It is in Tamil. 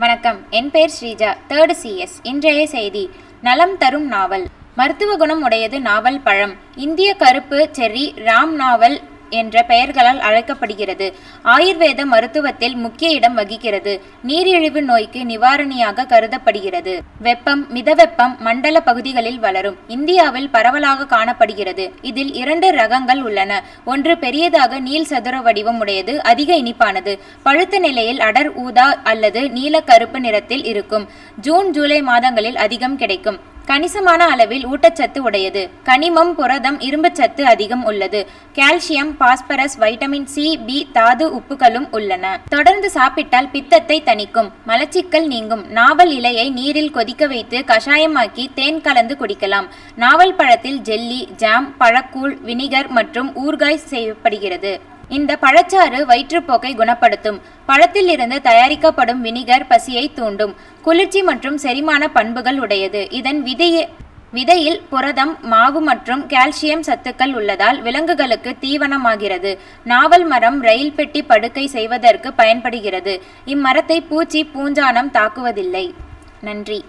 வணக்கம், என் பெயர் ஸ்ரீஜா, 3rd CS. இன்றைய செய்தி: நலம் தரும் நாவல். மருத்துவ குணம் உடையது நாவல் பழம். இந்திய கருப்பு செர்ரி, ராம் நாவல் என்ற பெயர்களால் அழைக்கப்படுகிறது. ஆயுர்வேத மருத்துவத்தில் முக்கிய இடம் வகிக்கிறது. நீரிழிவு நோய்க்கு நிவாரணியாக கருதப்படுகிறது. வெப்பம், மிதவெப்பம் மண்டல பகுதிகளில் வளரும். இந்தியாவில் பரவலாக காணப்படுகிறது. இதில் 2 ரகங்கள் உள்ளன. ஒன்று பெரியதாக நீள் சதுர வடிவம் உடையது, அதிக இனிப்பானது. பழுத்த நிலையில் அடர் ஊதா அல்லது நீல கருப்பு நிறத்தில் இருக்கும். ஜூன், ஜூலை மாதங்களில் அதிகம் கிடைக்கும். கணிசமான அளவில் ஊட்டச்சத்து உடையது. கனிமம், புரதம், இரும்புச்சத்து அதிகம் உள்ளது. Calcium, phosphorus, vitamin C, B தாது உப்புகளும் உள்ளன. தொடர்ந்து சாப்பிட்டால் பித்தத்தை தணிக்கும். மலச்சிக்கல் நீங்கும். நாவல் இலையை நீரில் கொதிக்க வைத்து கஷாயமாக்கி தேன் கலந்து குடிக்கலாம். நாவல் பழத்தில் ஜெல்லி, ஜாம், பழக்கூழ், வினிகர் மற்றும் ஊறுகாய் செய்யப்படுகிறது. இந்த பழச்சாறு வயிற்றுப்போக்கை குணப்படுத்தும். பழத்தில் இருந்து தயாரிக்கப்படும் வினிகர் பசியை தூண்டும். குளிர்ச்சி மற்றும் செரிமான பண்புகள் உடையது. இதன் விதையில் புரதம், மாவு மற்றும் கால்சியம் சத்துக்கள் உள்ளதால் விலங்குகளுக்கு தீவனமாகிறது. நாவல் மரம் ரயில் பெட்டி படுக்கை செய்வதற்கு பயன்படுகிறது. இம்மரத்தை பூச்சி, பூஞ்சானம் தாக்குவதில்லை. நன்றி.